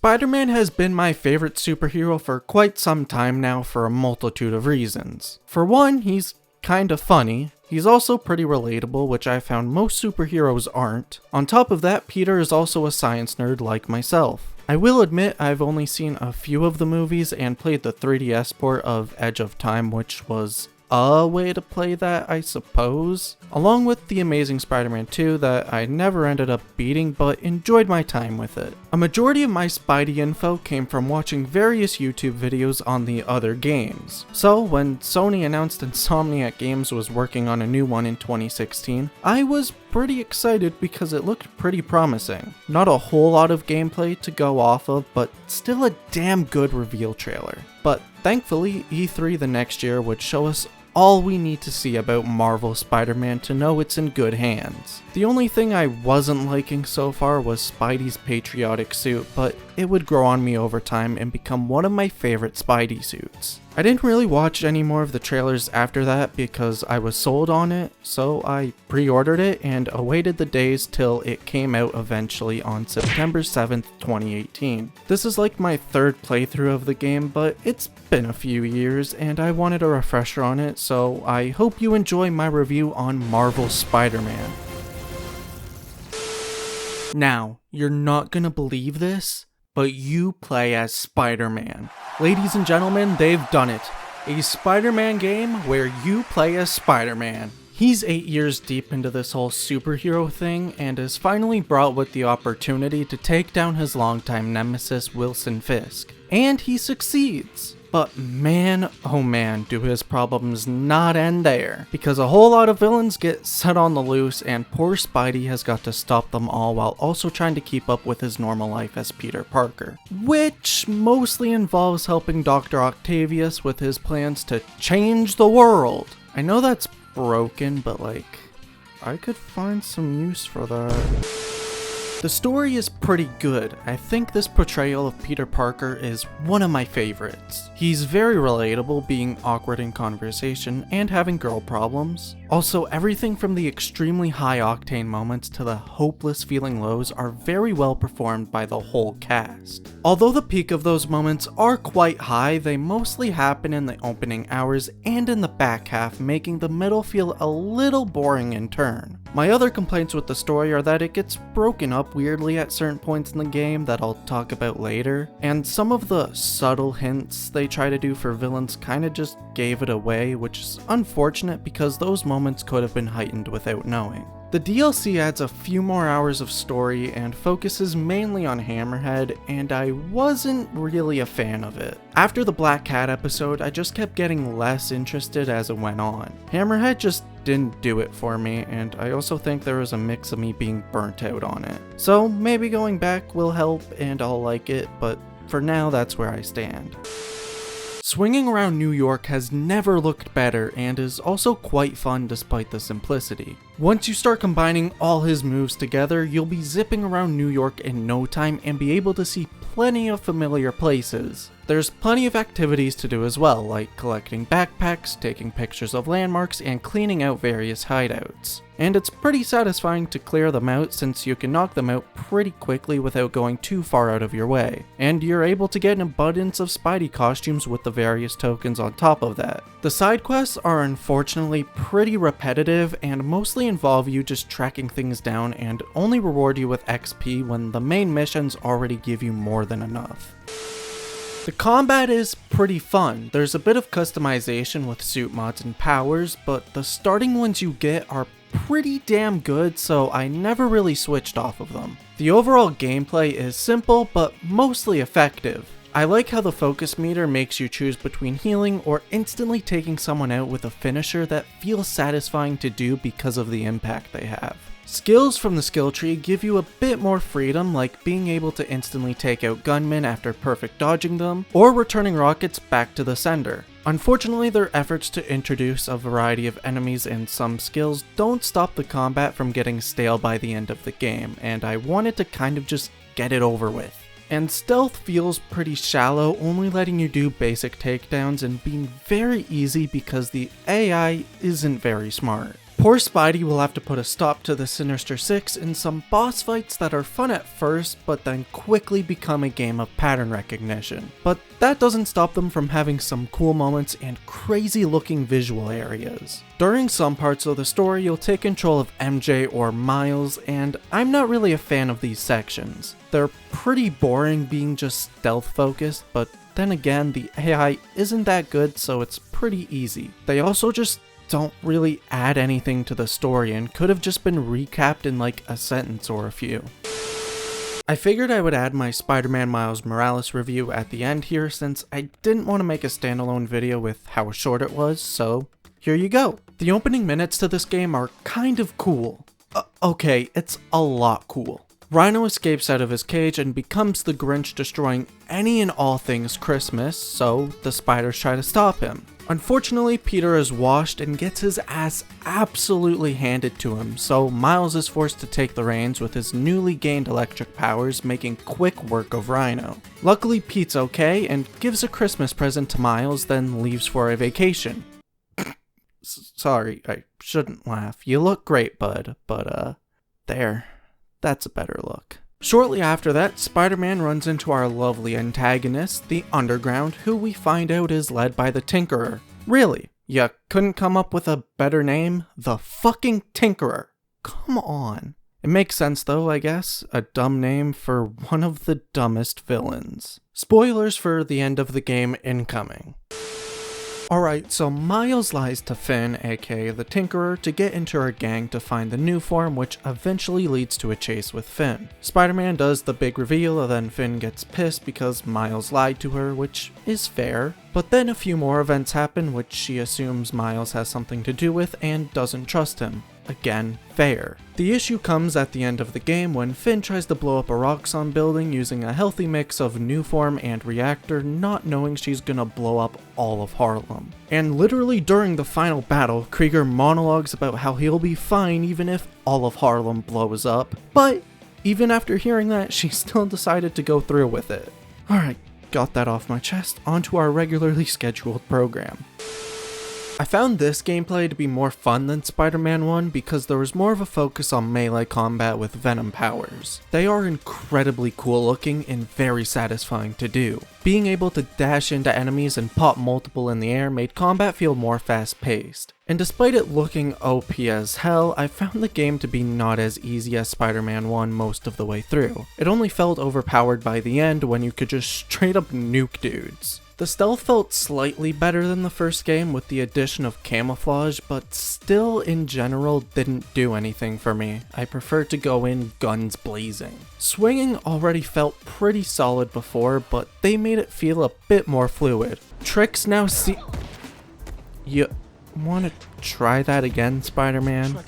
Spider-Man has been my favorite superhero for quite some time now for a multitude of reasons. For one, he's kinda funny. He's also pretty relatable, which I found most superheroes aren't. On top of that, Peter is also a science nerd like myself. I will admit I've only seen a few of the movies and played the 3DS port of Edge of Time, which was a way to play that, I suppose, along with The Amazing Spider-Man 2 that I never ended up beating but enjoyed my time with it. A majority of my Spidey info came from watching various YouTube videos on the other games. So when Sony announced Insomniac Games was working on a new one in 2016, I was pretty excited because it looked pretty promising. Not a whole lot of gameplay to go off of, but still a damn good reveal trailer. But thankfully, E3 the next year would show us all we need to see about Marvel Spider-Man to know it's in good hands. The only thing I wasn't liking so far was Spidey's patriotic suit, but it would grow on me over time and become one of my favorite Spidey suits. I didn't really watch any more of the trailers after that because I was sold on it, so I pre-ordered it and awaited the days till it came out eventually on September 7th, 2018. This is like my third playthrough of the game, but it's been a few years and I wanted a refresher on it, so I hope you enjoy my review on Marvel Spider-Man. Now, you're not gonna believe this, but you play as Spider-Man. Ladies and gentlemen, they've done it. A Spider-Man game where you play as Spider-Man. He's 8 years deep into this whole superhero thing and is finally brought with the opportunity to take down his longtime nemesis Wilson Fisk. And he succeeds. But man, oh man, do his problems not end there. Because a whole lot of villains get set on the loose and poor Spidey has got to stop them all while also trying to keep up with his normal life as Peter Parker. Which mostly involves helping Dr. Octavius with his plans to change the world. I know that's broken, but like, I could find some use for that. The story is pretty good. I think this portrayal of Peter Parker is one of my favorites. He's very relatable, being awkward in conversation and having girl problems. Also, everything from the extremely high octane moments to the hopeless feeling lows are very well performed by the whole cast. Although the peak of those moments are quite high, they mostly happen in the opening hours and in the back half, making the middle feel a little boring in turn. My other complaints with the story are that it gets broken up weirdly at certain points in the game that I'll talk about later, and some of the subtle hints they try to do for villains kinda just gave it away, which is unfortunate because those moments could have been heightened without knowing. The DLC adds a few more hours of story and focuses mainly on Hammerhead, and I wasn't really a fan of it. After the Black Cat episode, I just kept getting less interested as it went on. Hammerhead just didn't do it for me, and I also think there was a mix of me being burnt out on it. So maybe going back will help and I'll like it, but for now that's where I stand. Swinging around New York has never looked better and is also quite fun despite the simplicity. Once you start combining all his moves together, you'll be zipping around New York in no time and be able to see plenty of familiar places. There's plenty of activities to do as well, like collecting backpacks, taking pictures of landmarks, and cleaning out various hideouts. And it's pretty satisfying to clear them out since you can knock them out pretty quickly without going too far out of your way. And you're able to get an abundance of Spidey costumes with the various tokens on top of that. The side quests are unfortunately pretty repetitive and mostly involve you just tracking things down and only reward you with XP when the main missions already give you more than enough. The combat is pretty fun. There's a bit of customization with suit mods and powers, but the starting ones you get are pretty damn good, so I never really switched off of them. The overall gameplay is simple, but mostly effective. I like how the focus meter makes you choose between healing or instantly taking someone out with a finisher that feels satisfying to do because of the impact they have. Skills from the skill tree give you a bit more freedom, like being able to instantly take out gunmen after perfect dodging them, or returning rockets back to the sender. Unfortunately, their efforts to introduce a variety of enemies and some skills don't stop the combat from getting stale by the end of the game, and I wanted to kind of just get it over with. And stealth feels pretty shallow, only letting you do basic takedowns and being very easy because the AI isn't very smart. Poor Spidey will have to put a stop to the Sinister Six in some boss fights that are fun at first, but then quickly become a game of pattern recognition. But that doesn't stop them from having some cool moments and crazy looking visual areas. During some parts of the story, you'll take control of MJ or Miles, and I'm not really a fan of these sections. They're pretty boring being just stealth focused, but then again, the AI isn't that good, so it's pretty easy. They also just don't really add anything to the story and could have just been recapped in like a sentence or a few. I figured I would add my Spider-Man Miles Morales review at the end here since I didn't want to make a standalone video with how short it was, so here you go. The opening minutes to this game are kind of cool. Okay, it's a lot cool. Rhino escapes out of his cage and becomes the Grinch, destroying any and all things Christmas, so the spiders try to stop him. Unfortunately, Peter is washed and gets his ass absolutely handed to him, so Miles is forced to take the reins with his newly gained electric powers, making quick work of Rhino. Luckily, Pete's okay and gives a Christmas present to Miles, then leaves for a vacation. Sorry, I shouldn't laugh. You look great, bud, but there. That's a better look. Shortly after that, Spider-Man runs into our lovely antagonist, the Underground, who we find out is led by the Tinkerer. Really? You couldn't come up with a better name? The fucking Tinkerer. Come on. It makes sense though, I guess. A dumb name for one of the dumbest villains. Spoilers for the end of the game incoming. Alright, so Miles lies to Finn, aka the Tinkerer, to get into her gang to find the new form, which eventually leads to a chase with Finn. Spider-Man does the big reveal, and then Finn gets pissed because Miles lied to her, which is fair. But then a few more events happen, which she assumes Miles has something to do with and doesn't trust him. Again, fair. The issue comes at the end of the game when Finn tries to blow up a Roxxon building using a healthy mix of new form and reactor, not knowing she's gonna blow up all of Harlem. And literally during the final battle, Krieger monologues about how he'll be fine even if all of Harlem blows up, but even after hearing that, she still decided to go through with it. Alright, got that off my chest, onto our regularly scheduled program. I found this gameplay to be more fun than Spider-Man 1 because there was more of a focus on melee combat with Venom powers. They are incredibly cool looking and very satisfying to do. Being able to dash into enemies and pop multiple in the air made combat feel more fast paced. And despite it looking OP as hell, I found the game to be not as easy as Spider-Man 1 most of the way through. It only felt overpowered by the end when you could just straight up nuke dudes. The stealth felt slightly better than the first game with the addition of camouflage, but still in general didn't do anything for me. I preferred to go in guns blazing. Swinging already felt pretty solid before, but they made it feel a bit more fluid. Tricks now You want to try that again, Spider-Man?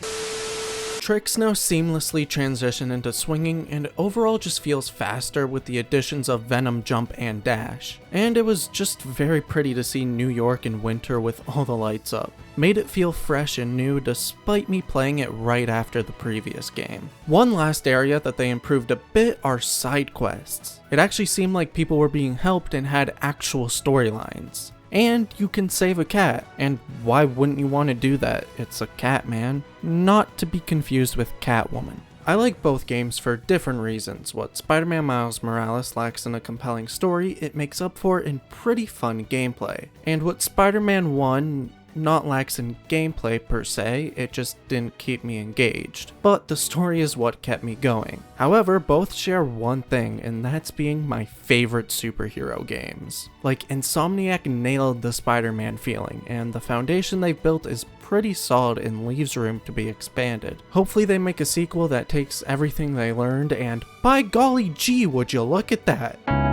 Tricks now seamlessly transition into swinging and overall just feels faster with the additions of Venom jump and dash. And it was just very pretty to see New York in winter with all the lights up. Made it feel fresh and new despite me playing it right after the previous game. One last area that they improved a bit are side quests. It actually seemed like people were being helped and had actual storylines. And you can save a cat, and why wouldn't you want to do that? It's a cat, man. Not to be confused with Catwoman. I like both games for different reasons. What Spider-Man Miles Morales lacks in a compelling story, it makes up for in pretty fun gameplay. And what Spider-Man 1 not lacks in gameplay per se, it just didn't keep me engaged. But the story is what kept me going. However, both share one thing, and that's being my favorite superhero games. Like, Insomniac nailed the Spider-Man feeling, and the foundation they've built is pretty solid and leaves room to be expanded. Hopefully they make a sequel that takes everything they learned, and by golly gee, would you look at that!